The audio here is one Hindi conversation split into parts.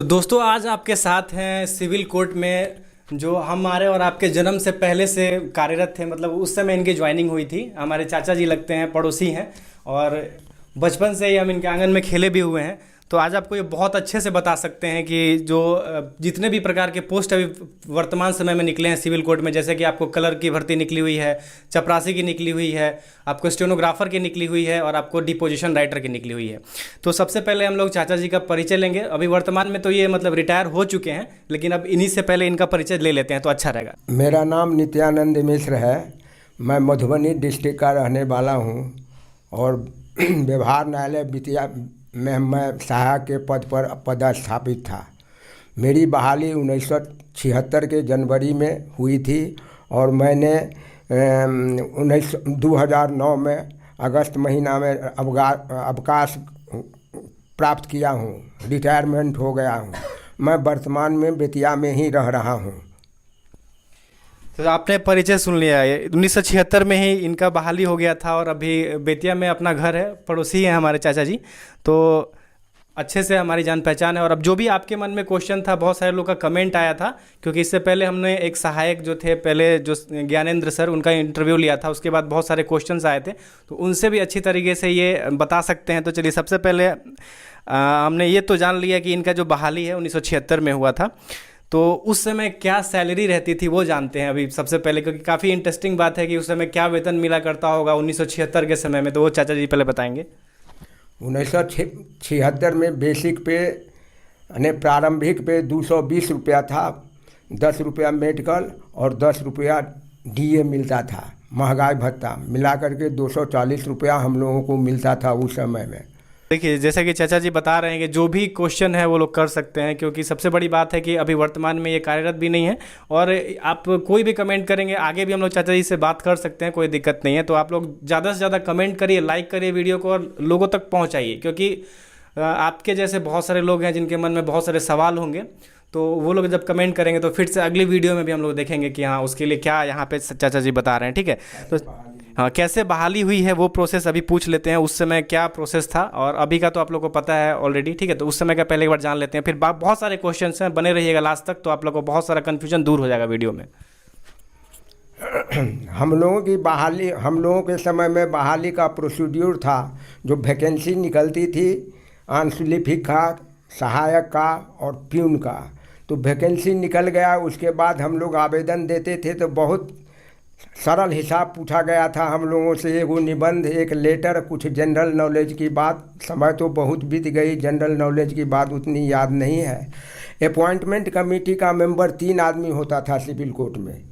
तो दोस्तों आज आपके साथ हैं सिविल कोर्ट में जो हमारे और आपके जन्म से पहले से कार्यरत थे। मतलब उस समय इनकी ज्वाइनिंग हुई थी। हमारे चाचा जी लगते हैं, पड़ोसी हैं और बचपन से ही हम इनके आंगन में खेले भी हुए हैं। तो आज आपको ये बहुत अच्छे से बता सकते हैं कि जो जितने भी प्रकार के पोस्ट अभी वर्तमान समय में निकले हैं सिविल कोर्ट में, जैसे कि आपको कलर की भर्ती निकली हुई है, चपरासी की निकली हुई है, आपको स्टेनोग्राफर की निकली हुई है और आपको डिपोजिशन राइटर की निकली हुई है। तो सबसे पहले हम लोग चाचा जी का परिचय लेंगे। अभी वर्तमान में तो ये मतलब रिटायर हो चुके हैं, लेकिन अब इन्हीं से पहले इनका परिचय ले लेते हैं तो अच्छा रहेगा। मेरा नाम नित्यानंद मिश्र है। मैं मधुबनी डिस्ट्रिक्ट का रहने वाला हूँ और व्यवहार न्यायालय बिटिया में मैं सहायक के पद पर पदस्थापित था। मेरी बहाली 1976 के जनवरी में हुई थी और मैंने 2009 में अगस्त महीना में अवकाश प्राप्त किया हूँ, रिटायरमेंट हो गया हूँ। मैं वर्तमान में बेतिया में ही रह रहा हूँ। तो आपने परिचय सुन लिया है। 1976 में ही इनका बहाली हो गया था और अभी बेतिया में अपना घर है, पड़ोसी हैं हमारे चाचा जी। तो अच्छे से हमारी जान पहचान है। और अब जो भी आपके मन में क्वेश्चन था, बहुत सारे लोग का कमेंट आया था, क्योंकि इससे पहले हमने एक सहायक जो थे पहले, जो ज्ञानेंद्र सर, उनका इंटरव्यू लिया था। उसके बाद बहुत सारे क्वेश्चंस आए थे, तो उनसे भी अच्छी तरीके से ये बता सकते हैं। तो चलिए सबसे पहले हमने ये तो जान लिया कि इनका जो बहाली है 1976 में हुआ था, तो उस समय क्या सैलरी रहती थी वो जानते हैं अभी सबसे पहले, क्योंकि काफ़ी इंटरेस्टिंग बात है कि उस समय क्या वेतन मिला करता होगा 1976 के समय में। तो वो चाचा जी पहले बताएंगे। 1976 में बेसिक पे यानी प्रारंभिक पे 220 रुपया था, 10 रुपया मेडिकल और 10 रुपया डीए मिलता था। महंगाई भत्ता मिला करके 240 रुपया हम लोगों को मिलता था उस समय में। देखिए, जैसा कि चाचा जी बता रहे हैं कि जो भी क्वेश्चन है वो लोग कर सकते हैं, क्योंकि सबसे बड़ी बात है कि अभी वर्तमान में ये कार्यरत भी नहीं है। और आप कोई भी कमेंट करेंगे, आगे भी हम लोग चाचा जी से बात कर सकते हैं, कोई दिक्कत नहीं है। तो आप लोग ज़्यादा से ज़्यादा कमेंट करिए, लाइक करिए वीडियो को और लोगों तक पहुँचाइए, क्योंकि आपके जैसे बहुत सारे लोग हैं जिनके मन में बहुत सारे सवाल होंगे। तो वो लोग जब कमेंट करेंगे तो फिर से अगली वीडियो में भी हम लोग देखेंगे कि हाँ उसके लिए क्या यहाँ पे चाचा जी बता रहे हैं। ठीक है, तो हाँ कैसे बहाली हुई है वो प्रोसेस अभी पूछ लेते हैं। उस समय क्या प्रोसेस था और अभी का तो आप लोग को पता है ऑलरेडी। ठीक है, तो उस समय का पहले एक बार जान लेते हैं, फिर बहुत सारे क्वेश्चंस हैं, बने रहिएगा लास्ट तक, तो आप लोग को बहुत सारा कन्फ्यूजन दूर हो जाएगा वीडियो में। हम लोगों के समय में बहाली का प्रोसीड्यूर था। जो वैकेंसी निकलती थी आंसलिफिक का, सहायक का और प्यून का, तो वैकेंसी निकल गया। उसके बाद हम लोग आवेदन देते थे तो बहुत सरल हिसाब पूछा गया था हम लोगों से। एगो निबंध, एक लेटर, कुछ जनरल नॉलेज की बात। समय तो बहुत बीत गई, जनरल नॉलेज की बात उतनी याद नहीं है। अपॉइंटमेंट कमेटी का मेंबर 3 आदमी होता था सिविल कोर्ट में,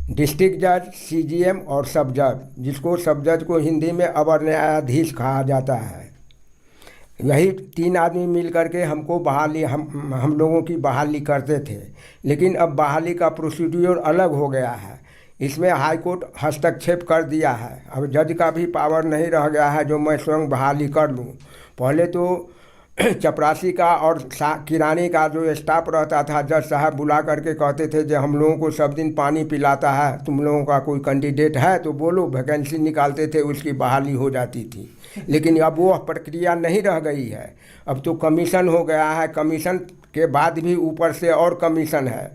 डिस्ट्रिक्ट जज, सीजीएम और सब जज, जिसको सब जज को हिंदी में अवर न्यायाधीश कहा जाता है। यही 3 आदमी मिल करके हमको बहाली हम लोगों की बहाली करते थे। लेकिन अब बहाली का प्रोसीड्यूर अलग हो गया है। इसमें हाई कोर्ट हस्तक्षेप कर दिया है। अब जज का भी पावर नहीं रह गया है जो मैं स्वयं बहाली कर लूँ। पहले तो चपरासी का और किरानी का जो स्टाफ रहता था, जज साहब बुला करके कहते थे जो हम लोगों को सब दिन पानी पिलाता है, तुम लोगों का कोई कैंडिडेट है तो बोलो, वैकेंसी निकालते थे, उसकी बहाली हो जाती थी। लेकिन अब वो प्रक्रिया नहीं रह गई है। अब तो कमीशन हो गया है। कमीशन के बाद भी ऊपर से और कमीशन है।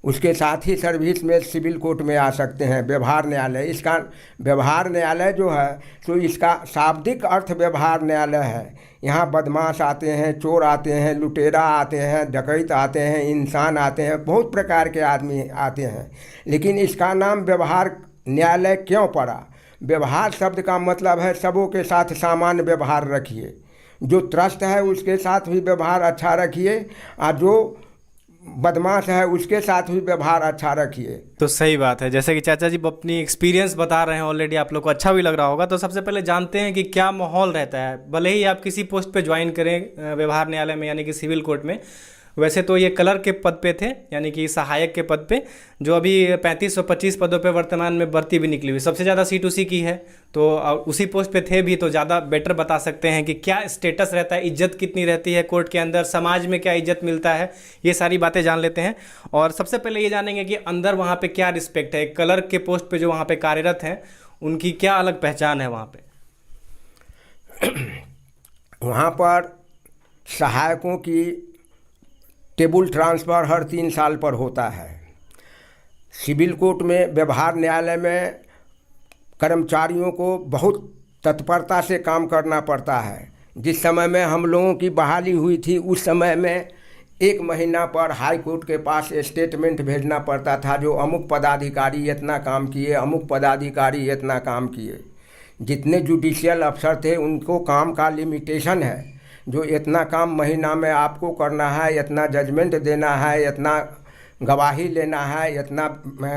उसके साथ ही सर्विस में सिविल कोर्ट में आ सकते हैं व्यवहार न्यायालय। इसका व्यवहार न्यायालय जो है तो इसका शाब्दिक अर्थ व्यवहार न्यायालय है। यहाँ बदमाश आते हैं, चोर आते हैं, लुटेरा आते हैं, डकैत आते हैं, इंसान आते हैं, बहुत प्रकार के आदमी आते हैं। लेकिन इसका नाम व्यवहार न्यायालय क्यों पड़ा? व्यवहार शब्द का मतलब है सबों के साथ सामान्य व्यवहार रखिए। जो त्रस्त है उसके साथ भी व्यवहार अच्छा रखिए और जो बदमाश है उसके साथ भी व्यवहार अच्छा रखिए। तो सही बात है, जैसे कि चाचा जी अपनी एक्सपीरियंस बता रहे हैं ऑलरेडी, आप लोग को अच्छा भी लग रहा होगा। तो सबसे पहले जानते हैं कि क्या माहौल रहता है, भले ही आप किसी पोस्ट पे ज्वाइन करें व्यवहार न्यायालय में यानी कि सिविल कोर्ट में। वैसे तो ये कलर के पद पे थे, यानी कि सहायक के पद पे, जो अभी 3525 पदों पे वर्तमान में भर्ती भी निकली हुई, सबसे ज़्यादा C2C की है। तो उसी पोस्ट पे थे भी, तो ज़्यादा बेटर बता सकते हैं कि क्या स्टेटस रहता है, इज्जत कितनी रहती है कोर्ट के अंदर, समाज में क्या इज्जत मिलता है, ये सारी बातें जान लेते हैं। और सबसे पहले ये जानेंगे कि अंदर वहाँ पे क्या रिस्पेक्ट है, कलर के पोस्ट पे जो वहाँ पे कार्यरत हैं उनकी क्या अलग पहचान है वहाँ पे। वहाँ पर सहायकों की टेबल ट्रांसफ़र हर 3 साल पर होता है। सिविल कोर्ट में व्यवहार न्यायालय में कर्मचारियों को बहुत तत्परता से काम करना पड़ता है। जिस समय में हम लोगों की बहाली हुई थी उस समय में 1 महीना पर हाई कोर्ट के पास स्टेटमेंट भेजना पड़ता था, जो अमुक पदाधिकारी इतना काम किए, अमुक पदाधिकारी इतना काम किए। जितने जुडिशियल अफसर थे उनको काम का लिमिटेशन है, जो इतना काम महीना में आपको करना है, इतना जजमेंट देना है, इतना गवाही लेना है, इतना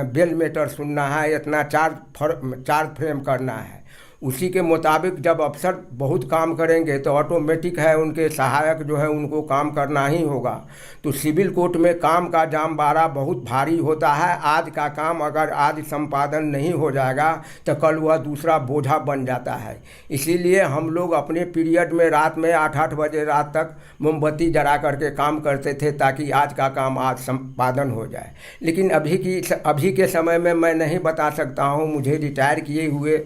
बेल मैटर सुनना है, इतना चार्ज फ्रेम करना है। उसी के मुताबिक जब अफसर बहुत काम करेंगे तो ऑटोमेटिक है उनके सहायक जो है उनको काम करना ही होगा। तो सिविल कोर्ट में काम का जामबारा बहुत भारी होता है। आज का काम अगर आज संपादन नहीं हो जाएगा तो कल वह दूसरा बोझा बन जाता है। इसीलिए हम लोग अपने पीरियड में रात में 8-8 बजे रात तक मोमबत्ती जला करके काम करते थे ताकि आज का काम आज संपादन हो जाए। लेकिन अभी के समय में मैं नहीं बता सकता हूँ। मुझे रिटायर किए हुए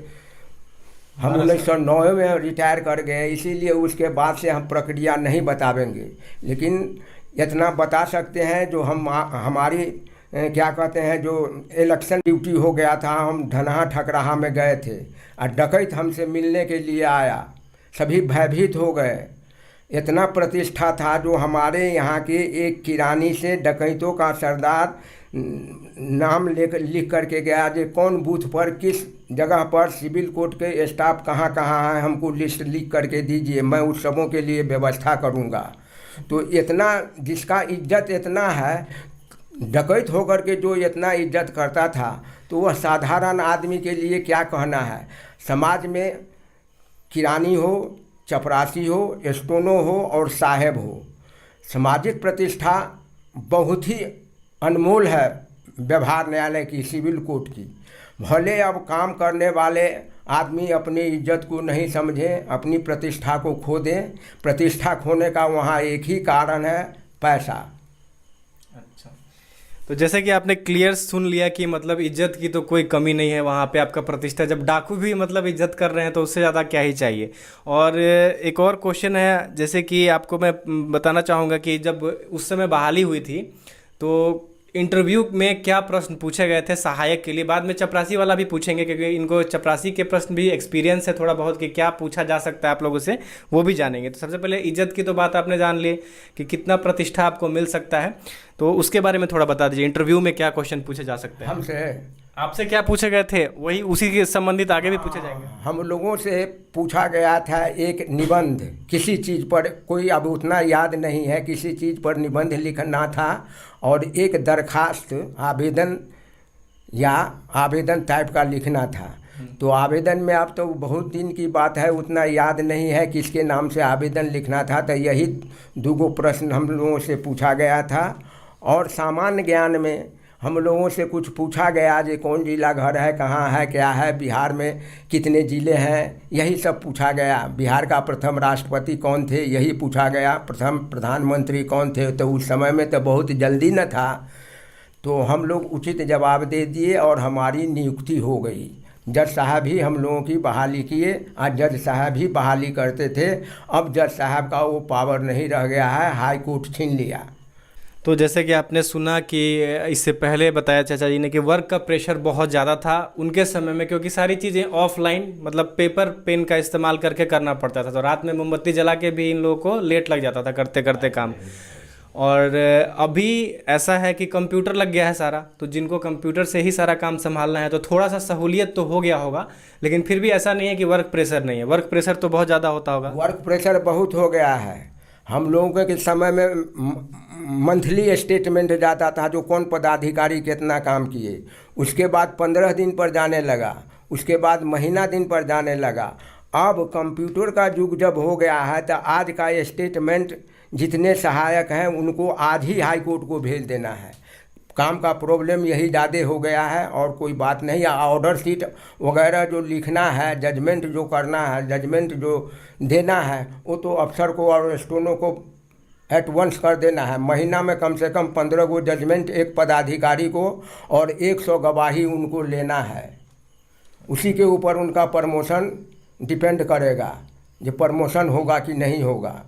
हम 1909 में रिटायर कर गए, इसीलिए उसके बाद से हम प्रक्रिया नहीं बतावेंगे। लेकिन इतना बता सकते हैं जो हमारी क्या कहते हैं, जो इलेक्शन ड्यूटी हो गया था, हम धनहा ठकराहा में गए थे और डकैत हमसे मिलने के लिए आया। सभी भयभीत हो गए। इतना प्रतिष्ठा था जो हमारे यहाँ के एक किरानी से डकैतों का सरदार नाम लिख करके गया, जो कौन बूथ पर किस जगह पर सिविल कोर्ट के स्टाफ कहाँ कहाँ है, हमको लिस्ट लिख करके दीजिए, मैं उस सबों के लिए व्यवस्था करूँगा। तो इतना जिसका इज्जत इतना है, डकैत होकर के जो इतना इज्जत करता था, तो वह साधारण आदमी के लिए क्या कहना है। समाज में किरानी हो, चपरासी हो, स्टोनो हो और साहेब हो, सामाजिक प्रतिष्ठा बहुत ही अनमोल है व्यवहार न्यायालय की, सिविल कोर्ट की। भले अब काम करने वाले आदमी अपनी इज्जत को नहीं समझें, अपनी प्रतिष्ठा को खो दें। प्रतिष्ठा खोने का वहाँ एक ही कारण है, पैसा। अच्छा, तो जैसे कि आपने क्लियर सुन लिया कि मतलब इज्जत की तो कोई कमी नहीं है वहाँ पे, आपका प्रतिष्ठा, जब डाकू भी मतलब इज्जत कर रहे हैं तो उससे ज़्यादा क्या ही चाहिए। और एक और क्वेश्चन है, जैसे कि आपको मैं बताना चाहूँगा कि जब उस समय बहाली हुई थी तो इंटरव्यू में क्या प्रश्न पूछे गए थे सहायक के लिए। बाद में चपरासी वाला भी पूछेंगे क्योंकि इनको चपरासी के प्रश्न भी एक्सपीरियंस है थोड़ा बहुत कि क्या पूछा जा सकता है आप लोगों से, वो भी जानेंगे। तो सबसे पहले इज्जत की तो बात आपने जान ली कि कितना प्रतिष्ठा आपको मिल सकता है, तो उसके बारे में थोड़ा बता दीजिए। इंटरव्यू में क्या क्वेश्चन पूछे जा सकते हैं? हमसे आपसे क्या पूछे गए थे वही उसी के संबंधित आगे भी पूछे जाएंगे। हम लोगों से पूछा गया था एक निबंध, किसी चीज़ पर, कोई अब उतना याद नहीं है, किसी चीज़ पर निबंध लिखना था और एक दरखास्त आवेदन या आवेदन टाइप का लिखना था। तो आवेदन में अब तो बहुत दिन की बात है, उतना याद नहीं है किसके नाम से आवेदन लिखना था। तो यही 2 प्रश्न हम लोगों से पूछा गया था। और सामान्य ज्ञान में हम लोगों से कुछ पूछा गया, जो कौन जिला घर है, कहाँ है, क्या है, बिहार में कितने ज़िले हैं, यही सब पूछा गया। बिहार का प्रथम राष्ट्रपति कौन थे, यही पूछा गया। प्रथम प्रधानमंत्री कौन थे। तो उस समय में तो बहुत जल्दी न था, तो हम लोग उचित जवाब दे दिए और हमारी नियुक्ति हो गई। जज साहब ही हम लोगों की बहाली किए। आज जज साहब ही बहाली करते थे, अब जज साहब का वो पावर नहीं रह गया है, हाई कोर्ट छीन लिया। तो जैसे कि आपने सुना कि इससे पहले बताया चाचा जी ने कि वर्क का प्रेशर बहुत ज़्यादा था उनके समय में, क्योंकि सारी चीज़ें ऑफलाइन मतलब पेपर पेन का इस्तेमाल करके करना पड़ता था। तो रात में मोमबत्ती जला के भी इन लोगों को लेट लग जाता था करते करते काम। और अभी ऐसा है कि कंप्यूटर लग गया है सारा, तो जिनको कंप्यूटर से ही सारा काम संभालना है तो थोड़ा सा सहूलियत तो हो गया होगा, लेकिन फिर भी ऐसा नहीं है कि वर्क प्रेशर नहीं है। वर्क प्रेशर तो बहुत ज़्यादा होता होगा। वर्क प्रेशर बहुत हो गया है। हम लोगों के समय में मंथली स्टेटमेंट जाता था, जो कौन पदाधिकारी कितना काम किए। उसके बाद 15 दिन पर जाने लगा, उसके बाद महीना दिन पर जाने लगा। अब कंप्यूटर का युग जब हो गया है तो आज का स्टेटमेंट जितने सहायक हैं उनको आज ही हाई कोर्ट को भेज देना है। काम का प्रॉब्लम यही ज़्यादा हो गया है और कोई बात नहीं। ऑर्डर शीट वगैरह जो लिखना है, जजमेंट जो करना है, जजमेंट जो देना है, वो तो अफसर को और स्टोनों को एट वंस कर देना है। महीना में कम से कम 15 गो जजमेंट एक पदाधिकारी को और 100 गवाही उनको लेना है। उसी के ऊपर उनका प्रमोशन डिपेंड करेगा, जो प्रमोशन होगा कि नहीं होगा।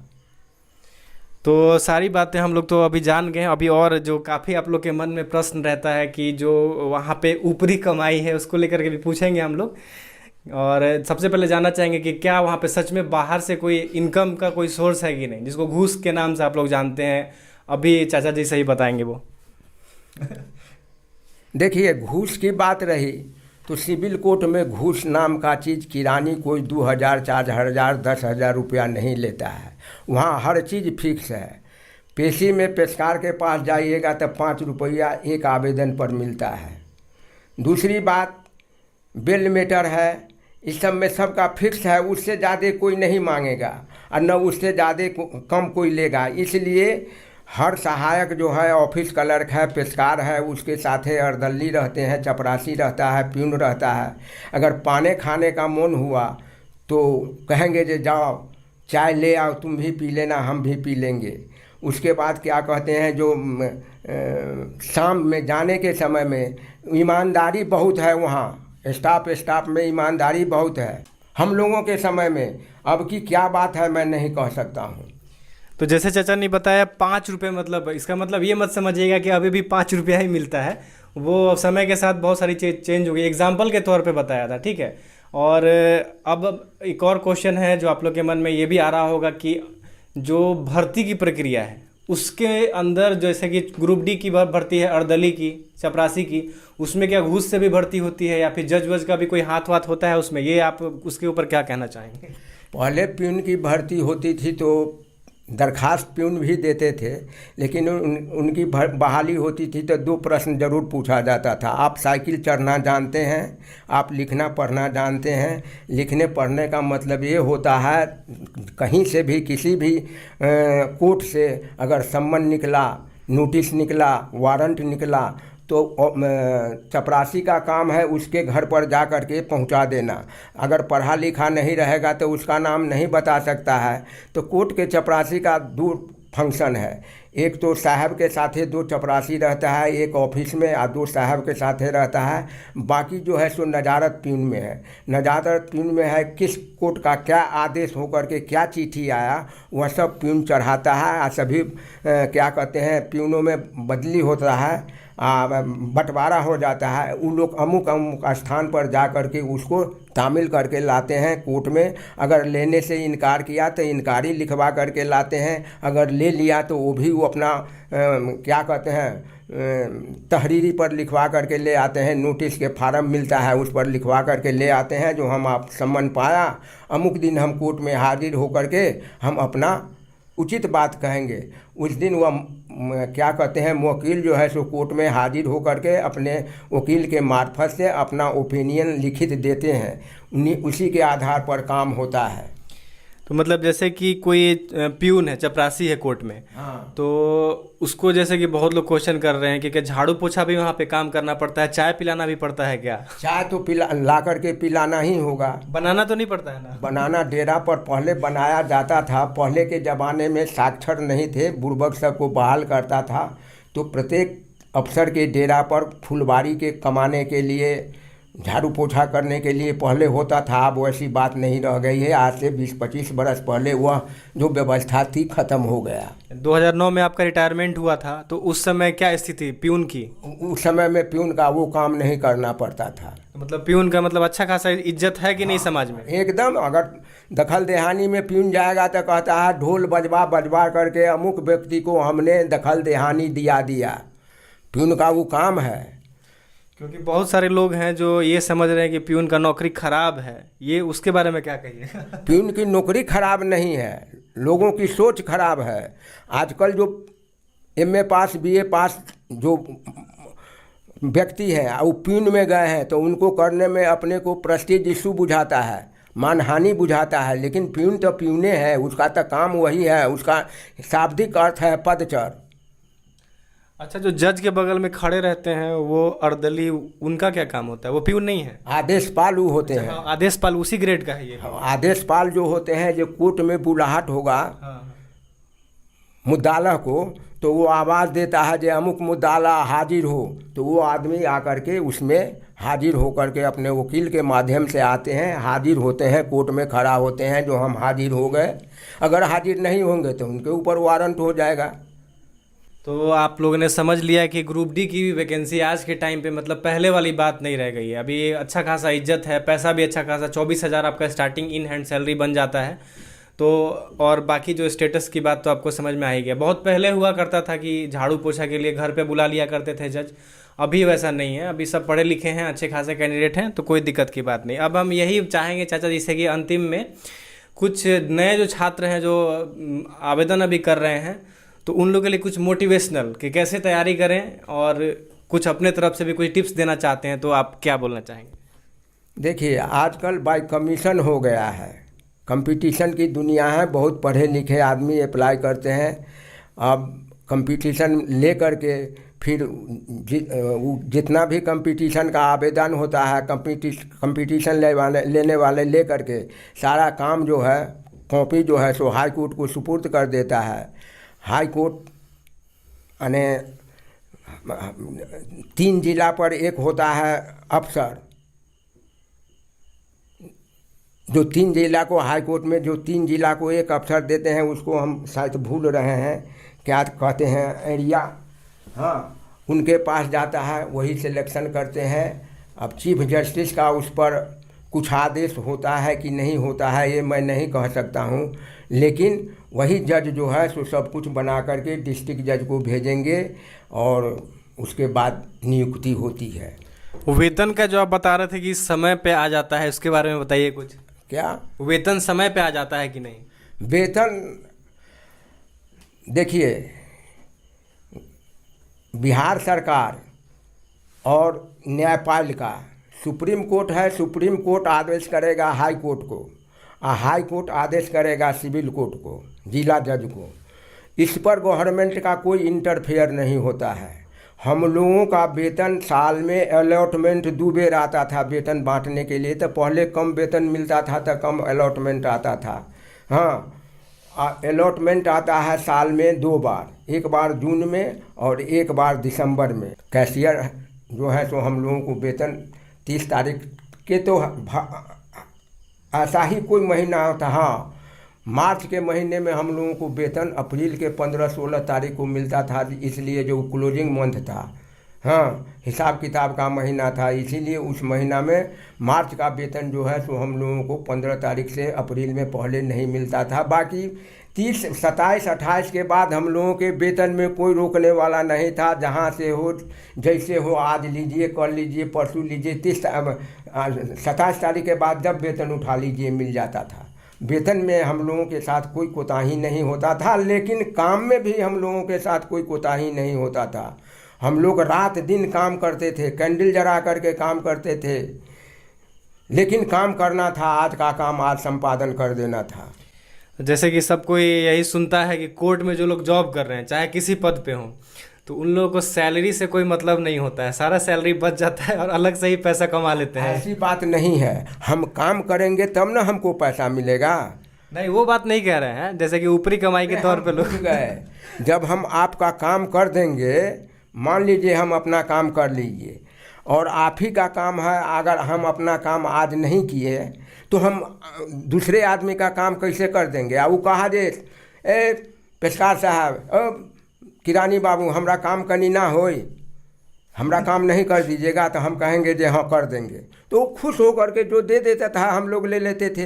तो सारी बातें हम लोग तो अभी जान गए हैं। अभी और जो काफ़ी आप लोग के मन में प्रश्न रहता है कि जो वहाँ पे ऊपरी कमाई है उसको लेकर के भी पूछेंगे हम लोग। और सबसे पहले जानना चाहेंगे कि क्या वहाँ पे सच में बाहर से कोई इनकम का कोई सोर्स है कि नहीं, जिसको घूस के नाम से आप लोग जानते हैं। अभी चाचा जी सही बताएंगे वो। देखिए, घूस की बात रही तो सिविल कोर्ट में घूस नाम का चीज़ किरानी कोई 2000, 4000, 10,000 रुपया नहीं लेता है। वहाँ हर चीज़ फिक्स है। पेशी में पेशकार के पास जाइएगा तो 5 रुपया एक आवेदन पर मिलता है। दूसरी बात, बेल मेटर है, इस सब में सबका फिक्स है। उससे ज़्यादा कोई नहीं मांगेगा और न उससे ज़्यादा कम कोई लेगा। इसलिए हर सहायक जो है, ऑफिस क्लर्क है, पेशकार है, उसके साथ अर्दली रहते हैं, चपरासी रहता है, प्यून रहता है। अगर पाने खाने का मन हुआ तो कहेंगे जे जाओ चाय ले आओ, तुम भी पी लेना, हम भी पी लेंगे। उसके बाद क्या कहते हैं, जो शाम में जाने के समय में ईमानदारी बहुत है। वहाँ स्टाफ में ईमानदारी बहुत है। हम लोगों के समय में अब की क्या बात है मैं नहीं कह सकता हूँ। तो जैसे चाचा ने बताया 5 रुपये, मतलब इसका मतलब ये मत समझिएगा कि अभी भी 5 रुपया ही मिलता है। वो समय के साथ बहुत सारी चीज़ चेंज हो गई। एग्जाम्पल के तौर पे बताया था, ठीक है। और अब एक और क्वेश्चन है जो आप लोग के मन में ये भी आ रहा होगा कि जो भर्ती की प्रक्रिया है उसके अंदर, जैसे कि ग्रुप डी की भर्ती है, अर्दली की, चपरासी की, उसमें क्या घूस से भी भर्ती होती है या फिर जज वज का भी कोई हाथ वाथ होता है उसमें? ये आप उसके ऊपर क्या कहना चाहेंगे? पहले प्यून की भर्ती होती थी तो दरखास्त प्यून भी देते थे, लेकिन उनकी बहाली होती थी तो 2 प्रश्न ज़रूर पूछा जाता था। आप साइकिल चढ़ना जानते हैं? आप लिखना पढ़ना जानते हैं? लिखने पढ़ने का मतलब ये होता है, कहीं से भी किसी भी कोर्ट से अगर सम्मन निकला, नोटिस निकला, वारंट निकला तो चपरासी का काम है उसके घर पर जा कर के पहुँचा देना। अगर पढ़ा लिखा नहीं रहेगा तो उसका नाम नहीं बता सकता है। तो कोर्ट के चपरासी का 2 फंक्शन है। एक तो साहब के साथे 2 चपरासी रहता है, एक ऑफिस में, और 2 साहब के साथे रहता है। बाकी जो है सो नजारत प्यून में है। नजारत प्यून में है किस कोर्ट का क्या आदेश होकर के क्या चिट्ठी आया, वह सब प्यून चढ़ाता है। और सभी क्या कहते हैं, प्यूनों में बदली होता है, बंटवारा हो जाता है। उन लोग अमुक अमुक स्थान पर जा कर के उसको तामील करके लाते हैं कोर्ट में। अगर लेने से इनकार किया तो इनकारी लिखवा करके लाते हैं। अगर ले लिया तो वो भी वो अपना क्या कहते हैं, तहरीरी पर लिखवा करके ले आते हैं। नोटिस के फार्म मिलता है, उस पर लिखवा करके ले आते हैं, जो हम आप सम्मन पाया, अमुक दिन हम कोर्ट में हाजिर होकर के हम अपना उचित बात कहेंगे। उस दिन वह क्या कहते हैं, वकील जो है सो कोर्ट में हाजिर होकर के अपने वकील के मार्फत से अपना ओपिनियन लिखित देते हैं। उसी के आधार पर काम होता है। तो मतलब जैसे कि कोई प्यून है, चपरासी है कोर्ट में, हाँ, तो उसको जैसे कि बहुत लोग क्वेश्चन कर रहे हैं कि क्या झाड़ू पोछा भी वहाँ पे काम करना पड़ता है, चाय पिलाना भी पड़ता है क्या? चाय तो ला करके पिलाना ही होगा। बनाना तो नहीं पड़ता है ना? बनाना डेरा पर पहले बनाया जाता था। पहले के ज़माने में साक्षर नहीं थे, बुड़बक सबको बहाल करता था। तो प्रत्येक अफसर के डेरा पर फुलवारी के कमाने के लिए, झाड़ू पोछा करने के लिए पहले होता था। अब वैसी बात नहीं रह गई है। आज से 20-25 बरस पहले वह जो व्यवस्था थी ख़त्म हो गया। 2009 में आपका रिटायरमेंट हुआ था, तो उस समय क्या स्थिति प्यून की? उस समय में प्यून का वो काम नहीं करना पड़ता था। मतलब प्यून का मतलब अच्छा खासा इज्जत है कि नहीं समाज में? एकदम। अगर दखल देहानी में प्यून जाएगा तो कहता है ढोल बजवा करके अमुक व्यक्ति को हमने दखल देहानी दिया। प्यून का वो काम है। क्योंकि बहुत सारे लोग हैं जो ये समझ रहे हैं कि प्यून का नौकरी खराब है। ये उसके बारे में क्या कहिए? प्यून की नौकरी खराब नहीं है, लोगों की सोच खराब है। आजकल जो MA पास BA पास जो व्यक्ति हैं वो प्यून में गए हैं तो उनको करने में अपने को प्रेस्टीज इशू बुझाता है, मानहानि बुझाता है। लेकिन प्यून तो प्यूने है, उसका तो काम वही है। उसका शाब्दिक अर्थ है पदचर। अच्छा, जो जज के बगल में खड़े रहते हैं वो अर्दली, उनका क्या काम होता है? वो प्यून नहीं है? आदेशपाल वो होते हैं। आदेशपाल उसी ग्रेड का है ये? आदेशपाल जो होते हैं, जो कोर्ट में बुलाहट होगा मुद्दालह को, तो वो आवाज़ देता है जो अमुक मुद्दाला हाजिर हो, तो वो आदमी आकर के उसमें हाजिर होकर के अपने वकील के माध्यम से आते हैं, हाजिर होते हैं, कोर्ट में खड़ा होते हैं जो हम हाजिर हो गए। अगर हाजिर नहीं होंगे तो उनके ऊपर वारंट हो जाएगा। तो आप लोगों ने समझ लिया कि ग्रुप डी की भी वैकेंसी आज के टाइम पे मतलब पहले वाली बात नहीं रह गई है। अभी अच्छा खासा इज्जत है, पैसा भी अच्छा खासा, 24,000 आपका स्टार्टिंग इन हैंड सैलरी बन जाता है। तो और बाकी जो स्टेटस की बात तो आपको समझ में आ ही गया। बहुत पहले हुआ करता था कि झाड़ू पोछा के लिए घर पे बुला लिया करते थे जज, अभी वैसा नहीं है। अभी सब पढ़े लिखे हैं, अच्छे खासे कैंडिडेट हैं, तो कोई दिक्कत की बात नहीं। अब हम यही चाहेंगे चाचा जी से कि अंतिम में कुछ नए जो छात्र हैं जो आवेदन अभी कर रहे हैं, तो उन लोगों के लिए कुछ मोटिवेशनल कि कैसे तैयारी करें और कुछ अपने तरफ से भी कुछ टिप्स देना चाहते हैं, तो आप क्या बोलना चाहेंगे? देखिए, आजकल बाय कमीशन हो गया है, कंपटीशन की दुनिया है, बहुत पढ़े लिखे आदमी अप्लाई करते हैं। अब कंपटीशन ले करके फिर जितना भी कंपटीशन का आवेदन होता है, कंपटीशन लेने वाले ले करके सारा काम जो है, कॉपी जो है सो हाई कोर्ट को सुपुर्द कर देता है। हाई कोर्ट यानी 3 जिला पर एक होता है अफसर, जो 3 जिला को हाई कोर्ट में जो 3 जिला को एक अफसर देते हैं, उसको हम शायद भूल रहे हैं, क्या कहते हैं, एरिया, हाँ, उनके पास जाता है, वही सिलेक्शन करते हैं। अब चीफ जस्टिस का उस पर कुछ आदेश होता है कि नहीं होता है, ये मैं नहीं कह सकता हूँ, लेकिन वही जज जो है सो सब कुछ बना करके डिस्ट्रिक्ट जज को भेजेंगे और उसके बाद नियुक्ति होती है। वेतन का जो आप बता रहे थे कि समय पे आ जाता है, उसके बारे में बताइए कुछ। क्या वेतन समय पे आ जाता है कि नहीं? वेतन देखिए, बिहार सरकार और न्यायपालिका, सुप्रीम कोर्ट है, सुप्रीम कोर्ट आदेश करेगा हाई कोर्ट को और हाई कोर्ट आदेश करेगा सिविल कोर्ट को, जिला जज को। इस पर गवर्नमेंट का कोई इंटरफेयर नहीं होता है। हम लोगों का वेतन साल में अलॉटमेंट 2 बेर आता था वेतन बांटने के लिए, तो पहले कम वेतन मिलता था तो कम अलॉटमेंट आता था। हाँ, अलॉटमेंट आता है साल में 2 बार, एक बार जून में और एक बार दिसंबर में। कैशियर जो है तो हम लोगों को वेतन 30 तारीख के, तो ऐसा ही कोई महीना होता। हाँ, मार्च के महीने में हम लोगों को वेतन अप्रैल के 15-16 तारीख को मिलता था, इसलिए जो क्लोजिंग मंथ था, हाँ, हिसाब किताब का महीना था, इसीलिए उस महीना में मार्च का वेतन जो है तो हम लोगों को 15 तारीख से अप्रैल में पहले नहीं मिलता था। बाकी 30, 27, 28 के बाद हम लोगों के वेतन में कोई रोकने वाला नहीं था। जहाँ से हो, जैसे हो, आज लीजिए, कल लीजिए, परसों लीजिए, 27 तारीख के बाद जब वेतन उठा लीजिए मिल जाता था। वेतन में हम लोगों के साथ कोई कोताही नहीं होता था, लेकिन काम में भी हम लोगों के साथ कोई कोताही नहीं होता था। हम लोग रात दिन काम करते थे, कैंडल जला करके काम करते थे, लेकिन काम करना था, आज का काम आज संपादन कर देना था। जैसे कि सब कोई यही सुनता है कि कोर्ट में जो लोग जॉब कर रहे हैं, चाहे किसी पद पे हों, तो उन लोगों को सैलरी से कोई मतलब नहीं होता है, सारा सैलरी बच जाता है और अलग से ही पैसा कमा लेते हैं। ऐसी बात नहीं है, हम काम करेंगे तब ना हमको पैसा मिलेगा। नहीं, वो बात नहीं कह रहे हैं, जैसे कि ऊपरी कमाई के तौर पे लोग गए। जब हम आपका काम कर देंगे, मान लीजिए हम अपना काम कर लीजिए और आप ही का काम है, अगर हम अपना काम आज नहीं किए तो हम दूसरे आदमी का काम कैसे कर देंगे? वो कहा जे ए पेशकार साहब, किरानी बाबू, हमरा काम कनी ना होई, हमरा काम नहीं कर दीजिएगा, तो हम कहेंगे जे हाँ कर देंगे, तो वो खुश होकर के जो दे देता था हम लोग ले लेते थे।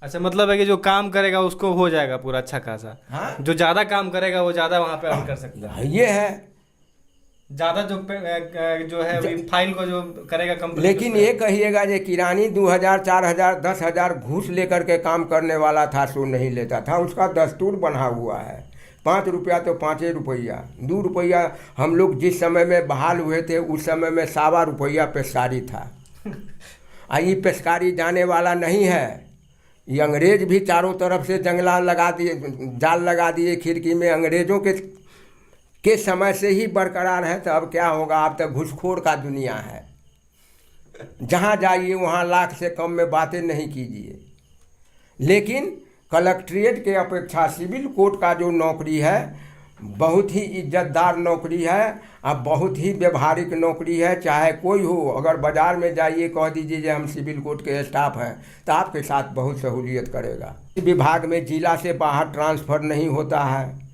अच्छा, मतलब है कि जो काम करेगा उसको हो जाएगा पूरा अच्छा खासा। हाँ? जो ज़्यादा काम करेगा वो ज़्यादा वहाँ पे अर्न कर सकता है। ये है ज़्यादा जो है फाइल को जो करेगा कंपनी। लेकिन ये कहिएगा जे किरानी 2000, 4000, 10,000 घूस लेकर के काम करने वाला था सो नहीं लेता था। उसका दस्तूर बना हुआ है, 5 रुपया तो 5 रुपया, 2 रुपया। हम लोग जिस समय में बहाल हुए थे उस समय में 1.25 रुपया पेशकारी था। ये पेशकारी जाने वाला नहीं है। ये अंग्रेज भी चारों तरफ से जंगला लगा दिए, जाल लगा दिए खिड़की में। अंग्रेजों के समय से ही बरकरार है, तो अब क्या होगा? अब तो घूसखोर का दुनिया है। जहाँ जाइए वहाँ लाख से कम में बातें नहीं कीजिए। लेकिन कलेक्ट्रेट के अपेक्षा सिविल कोर्ट का जो नौकरी है बहुत ही इज्जतदार नौकरी है और बहुत ही व्यवहारिक नौकरी है। चाहे कोई हो, अगर बाज़ार में जाइए कह दीजिए कि हम सिविल कोर्ट के स्टाफ हैं तो आपके साथ बहुत सहूलियत करेगा। विभाग में जिला से बाहर ट्रांसफ़र नहीं होता है।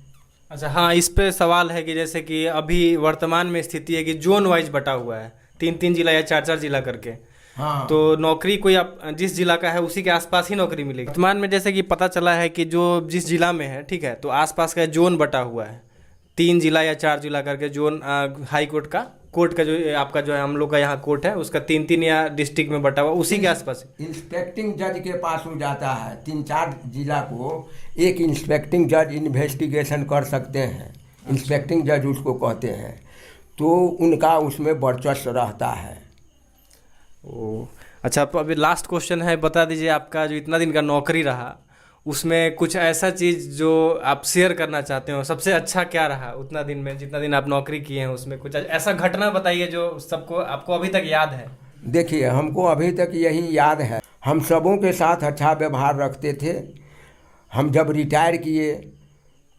अच्छा, हाँ, इस पे सवाल है कि जैसे कि अभी वर्तमान में स्थिति है कि जोन वाइज बटा हुआ है, 3-3 जिला या 4-4 जिला करके। हाँ, तो नौकरी कोई आप जिस जिला का है उसी के आसपास ही नौकरी मिलेगी। वर्तमान में जैसे कि पता चला है कि जो जिस जिला में है, ठीक है, तो आसपास का जोन बटा हुआ है, 3 जिला या 4 जिला करके जोन। हाई कोर्ट का, कोर्ट का जो आपका जो है हम लोग का यहाँ कोर्ट है उसका 3-3 या डिस्ट्रिक्ट में बटा हुआ, उसी के आसपास। इंस्पेक्टिंग जज के पास हो जाता है। 3-4 जिला को एक इंस्पेक्टिंग जज इन्वेस्टिगेशन कर सकते हैं। इंस्पेक्टिंग जज उसको कहते हैं। तो उनका उसमें वर्चस्व रहता है। ओ, अच्छा, तो अभी लास्ट क्वेश्चन है, बता दीजिए आपका जो इतना दिन का नौकरी रहा उसमें कुछ ऐसा चीज़ जो आप शेयर करना चाहते हो, सबसे अच्छा क्या रहा उतना दिन में, जितना दिन आप नौकरी किए हैं उसमें कुछ ऐसा घटना बताइए जो सबको आपको अभी तक याद है। देखिए, हमको अभी तक यही याद है। हम सबों के साथ अच्छा व्यवहार रखते थे। हम जब रिटायर किए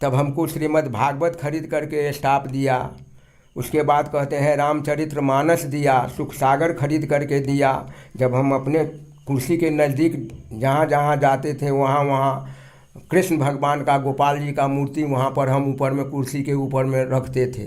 तब हमको श्रीमद् भागवत खरीद करके स्टाफ दिया। उसके बाद कहते हैं रामचरितमानस दिया, सुख सागर खरीद करके दिया। जब हम अपने कुर्सी के नज़दीक जहाँ जहाँ जाते थे वहाँ वहाँ कृष्ण भगवान का, गोपाल जी का मूर्ति वहाँ पर हम ऊपर में कुर्सी के ऊपर में रखते थे।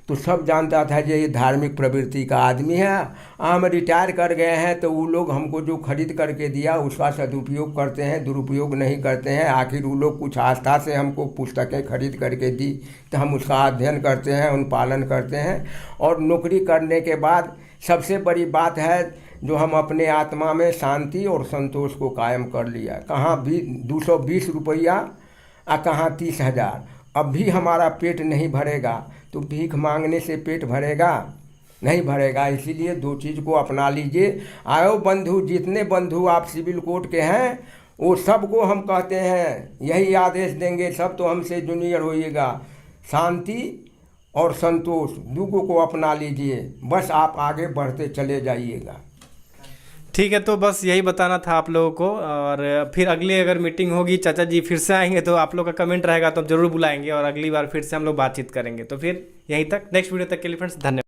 तो सब जानता था कि ये धार्मिक प्रवृत्ति का आदमी है। हम रिटायर कर गए हैं तो वो लोग हमको जो खरीद करके दिया उसका सदुपयोग करते हैं, दुरुपयोग नहीं करते हैं। आखिर वो लोग कुछ आस्था से हमको पुस्तकें खरीद करके दी तो हम उसका अध्ययन करते हैं, उन पालन करते हैं। और नौकरी करने के बाद सबसे बड़ी बात है जो हम अपने आत्मा में शांति और संतोष को कायम कर लिया। कहाँ भी 220 रुपया और कहाँ 30,000। अब भी हमारा पेट नहीं भरेगा तो भीख मांगने से पेट भरेगा? नहीं भरेगा। इसीलिए 2 चीज़ को अपना लीजिए। आयो बंधु, जितने बंधु आप सिविल कोर्ट के हैं वो सबको हम कहते हैं यही आदेश देंगे, सब तो हमसे जूनियर होइएगा। शांति और संतोष दोनों को अपना लीजिए, बस आप आगे बढ़ते चले जाइएगा। ठीक है, तो बस यही बताना था आप लोगों को। और फिर अगली अगर मीटिंग होगी, चाचा जी फिर से आएंगे तो आप लोग का कमेंट रहेगा तो हम जरूर बुलाएंगे और अगली बार फिर से हम लोग बातचीत करेंगे। तो फिर यहीं तक, नेक्स्ट वीडियो तक के लिए फ्रेंड्स धन्यवाद।